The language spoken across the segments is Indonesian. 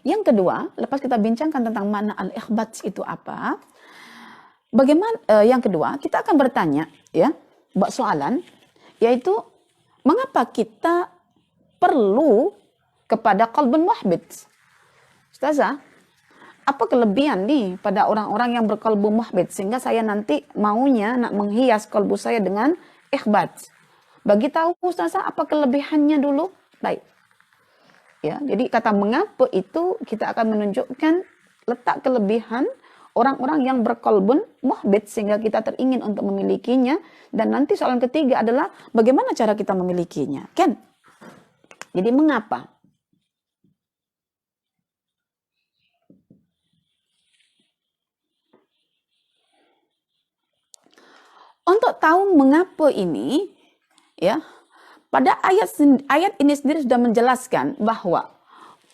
Yang kedua, lepas kita bincangkan tentang makna al-ikhbat itu apa, bagaimana yang kedua, kita akan bertanya ya, buat soalan yaitu mengapa kita perlu kepada qalbun muhbit? Ustazah, apa kelebihan nih pada orang-orang yang berkalbu muhbit sehingga saya nanti maunya nak menghias kalbu saya dengan ikhbat? Bagi tahu Ustazah apa kelebihannya dulu? Baik. Ya, jadi kata mengapa itu kita akan menunjukkan letak kelebihan orang-orang yang berkolbun muhbit sehingga kita teringin untuk memilikinya. Dan nanti soalan ketiga adalah bagaimana cara kita memilikinya, kan? Jadi mengapa? Untuk tahu mengapa ini, ya, pada ayat ini sendiri sudah menjelaskan bahwa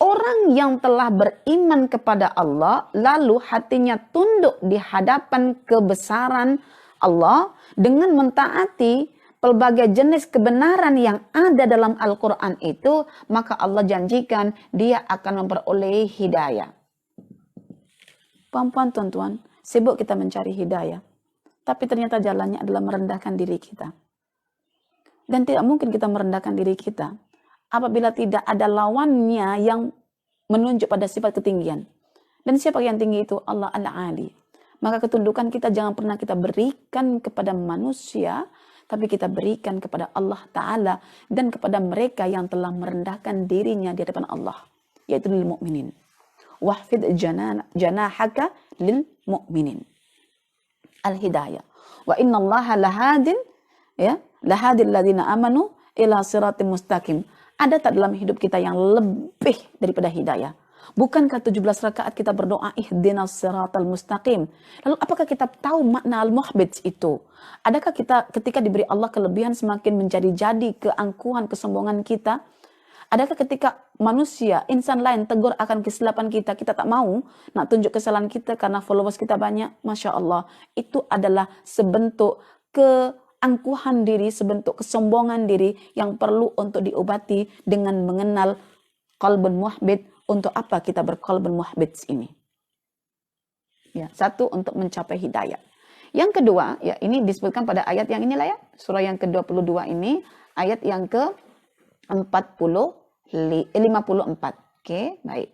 orang yang telah beriman kepada Allah lalu hatinya tunduk di hadapan kebesaran Allah dengan mentaati pelbagai jenis kebenaran yang ada dalam Al-Quran itu, maka Allah janjikan dia akan memperoleh hidayah. Puan-puan, tuan-tuan, sibuk kita mencari hidayah. Tapi ternyata jalannya adalah merendahkan diri kita. Dan tidak mungkin kita merendahkan diri kita apabila tidak ada lawannya yang menunjuk pada sifat ketinggian. Dan siapa yang tinggi itu? Allah Al-Ali. Maka ketundukan kita jangan pernah kita berikan kepada manusia, tapi kita berikan kepada Allah Ta'ala dan kepada mereka yang telah merendahkan dirinya di hadapan Allah, yaitu lil mu'minin. Wahfid janahaka lil mu'minin. Al-hidayah. Wa inna allaha lahadin, ya, lahadil ladina amanu ila siratim mustaqim. Ada tak dalam hidup kita yang lebih daripada hidayah? Bukankah 17 rakaat kita berdoa ihdinas siratal mustaqim? Lalu apakah kita tahu makna al-muhbit itu? Adakah kita ketika diberi Allah kelebihan semakin menjadi-jadi keangkuhan, kesombongan kita? Adakah ketika manusia, insan lain tegur akan kesilapan kita, kita tak mau nak tunjuk kesalahan kita karena followers kita banyak? Masya Allah, itu adalah sebentuk keangkuhan diri, sebentuk kesombongan diri yang perlu untuk diobati dengan mengenal qalbun muhbit. Untuk apa kita berqalbun muhbit ini? Ya, satu, untuk mencapai hidayah. Yang kedua, ya ini disebutkan pada ayat yang inilah ya, surah yang ke-22 ini, ayat yang ke-54. Oke, baik.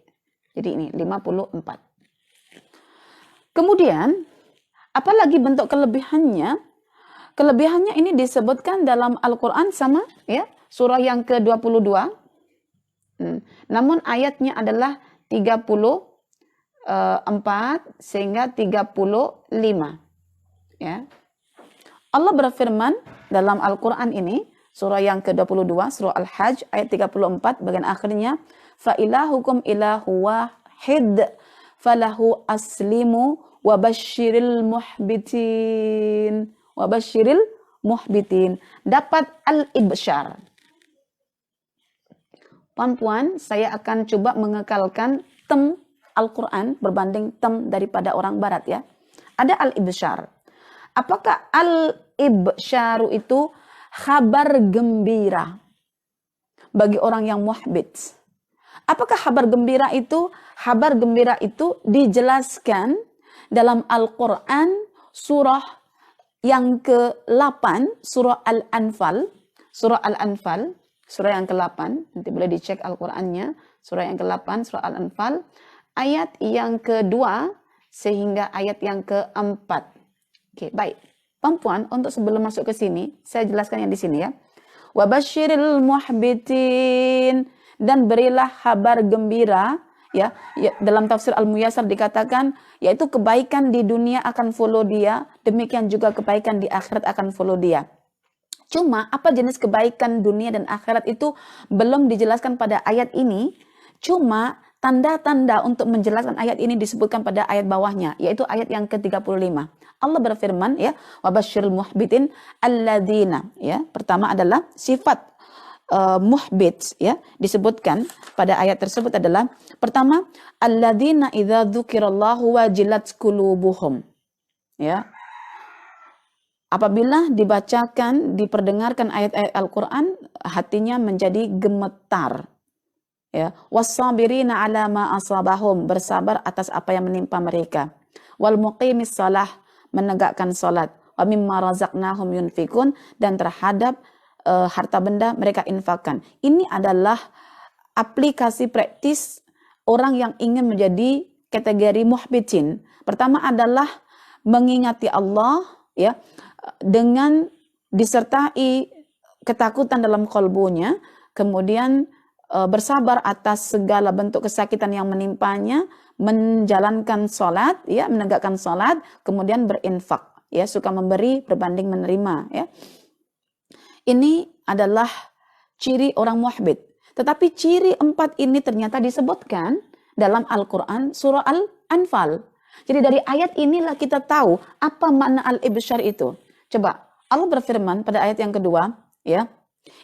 Jadi ini 54. Kemudian, apalagi bentuk kelebihannya? Kelebihannya ini disebutkan dalam Al-Quran sama ya, surah yang ke-22. Namun ayatnya adalah 34 sehingga 35. Ya. Allah berfirman dalam Al-Quran ini, surah yang ke-22, surah Al-Hajj, ayat 34, bagian akhirnya, فَإِلَهُكُمْ إِلَهُ وَاحِدٌ فَلَهُ أَسْلِمُوا وَبَشِّرِ الْمُحْبِتِينَ. Dapat al-ibsyar. Puan-puan, saya akan coba mengekalkan tem Al-Quran berbanding tem daripada orang barat ya. Ada al-ibsyar. Apakah al-ibsyaru itu kabar gembira bagi orang yang muhbit? Apakah kabar gembira itu? Kabar gembira itu dijelaskan dalam Al-Quran surah yang ke-8, surah Al-Anfal. Surah Al-Anfal, surah yang ke-8, nanti boleh dicek Al-Qurannya, surah yang ke-8, surah Al-Anfal, ayat yang kedua sehingga ayat yang ke-4. Oke, baik. Perempuan, untuk sebelum masuk ke sini, saya jelaskan yang di sini ya. Wabasyiril muhbitin, dan berilah kabar gembira ya, dalam tafsir Al-Muyassar dikatakan yaitu kebaikan di dunia akan follow dia, demikian juga kebaikan di akhirat akan follow dia. Cuma apa jenis kebaikan dunia dan akhirat itu belum dijelaskan pada ayat ini. Cuma tanda-tanda untuk menjelaskan ayat ini disebutkan pada ayat bawahnya, yaitu ayat yang ke-35. Allah berfirman ya, wabasyiril muhbitin alladzina, ya. Pertama adalah sifat muhbit ya, disebutkan pada ayat tersebut adalah pertama, alladzina idza dzukirallahu wajilat qulubuhum. Ya. Apabila dibacakan, diperdengarkan ayat-ayat Al-Quran, hatinya menjadi gemetar. ya, was-sabirina 'ala ma asabahum, bersabar atas apa yang menimpa mereka, wal muqimis shalah, menegakkan salat, wa mimma razaqnahum yunfikun, dan terhadap harta benda mereka infakkan. Ini adalah aplikasi praktis orang yang ingin menjadi kategori muhbitin. Pertama adalah mengingati Allah, ya, dengan disertai ketakutan dalam kalbunya, kemudian bersabar atas segala bentuk kesakitan yang menimpanya, menjalankan salat, ya, menegakkan salat, kemudian berinfak, ya, suka memberi berbanding menerima, ya. Ini adalah ciri orang muhbit. Tetapi ciri 4 ini ternyata disebutkan dalam Al-Quran surah Al-Anfal. Jadi dari ayat inilah kita tahu apa makna al-ibsyar itu. Coba Allah berfirman pada ayat yang kedua, ya.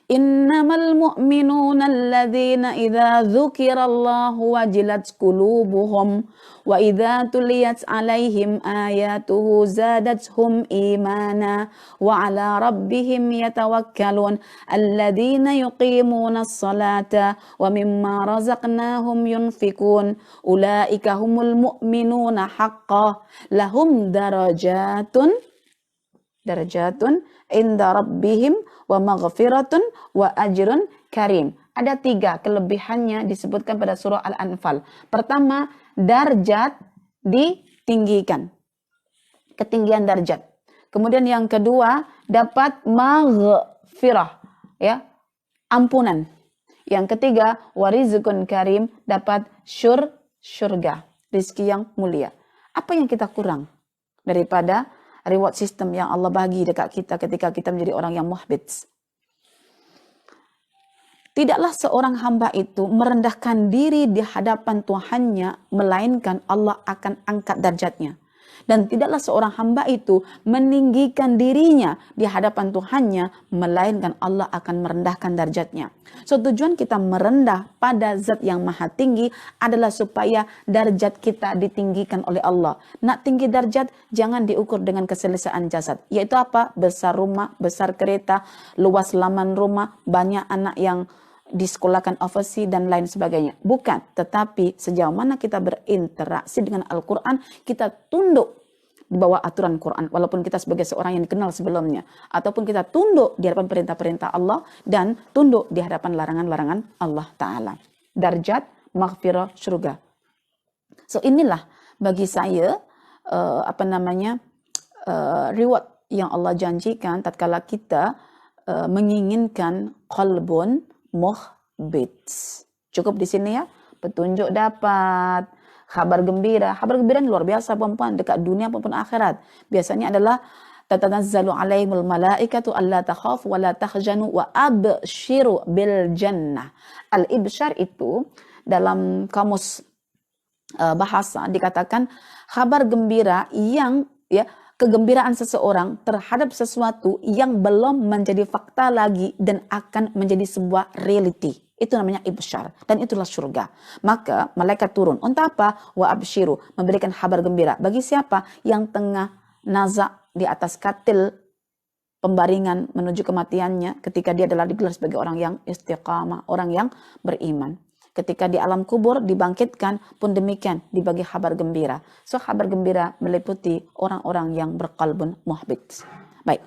Innamal mu'minuna alladzina idza dzukirallahu wajilat qulubuhum wa idza tuliyat 'alaihim ayatuhu zadatuhum imana wa 'ala rabbihim yatawakkalun alladzina yuqimunas salata wa mimma razaqnahum yunfikun ulaika humul mu'minuna haqqan lahum darajatun inda rabbihim wa maghfiratun wa ajrun karim. Ada 3 kelebihannya disebutkan pada surah Al-Anfal. Pertama, darjat ditinggikan, ketinggian darjat. Kemudian yang kedua, dapat maghfirah, ya, ampunan. Yang ketiga, warizqun karim, dapat surga, rizki yang mulia. Apa yang kita kurang daripada reward system yang Allah bagi dekat kita ketika kita menjadi orang yang muhbit? Tidaklah seorang hamba itu merendahkan diri di hadapan Tuhannya, melainkan Allah akan angkat derajatnya. Dan tidaklah seorang hamba itu meninggikan dirinya di hadapan Tuhannya, melainkan Allah akan merendahkan derajatnya. So, tujuan kita merendah pada zat yang maha tinggi adalah supaya derajat kita ditinggikan oleh Allah. Nak tinggi derajat, jangan diukur dengan keselesaan jasad. Yaitu apa? Besar rumah, besar kereta, luas laman rumah, banyak anak yang disekolahkan overseas dan lain sebagainya. Bukan, tetapi sejauh mana kita berinteraksi dengan Al-Quran, kita tunduk di bawah aturan Quran, walaupun kita sebagai seorang yang dikenal sebelumnya, ataupun kita tunduk di hadapan perintah-perintah Allah dan tunduk di hadapan larangan-larangan Allah Ta'ala. Darjat, maghfirah, surga. So, inilah bagi saya reward yang Allah janjikan tatkala kita menginginkan qalbun muhbit. Cukup di sini ya. Petunjuk dapat, kabar gembira. Kabar gembira ini luar biasa perempuan, dekat dunia maupun akhirat. Biasanya adalah tatanazzalu alaihimul malaikatu alla takhafu wa la tahzanu wa abshiru bil jannah. Al-ibsyar itu dalam kamus bahasa dikatakan kabar gembira yang, ya, kegembiraan seseorang terhadap sesuatu yang belum menjadi fakta lagi dan akan menjadi sebuah reality. Itu namanya ibsyar, dan itulah surga. Maka malaikat turun untuk apa? Wa absyiru, memberikan kabar gembira bagi siapa yang tengah nazak di atas katil pembaringan menuju kematiannya, ketika dia adalah digelar sebagai orang yang istiqamah, orang yang beriman. Ketika di alam kubur dibangkitkan pun demikian, dibagi kabar gembira. So, kabar gembira meliputi orang-orang yang berqalbun muhbit. Baik.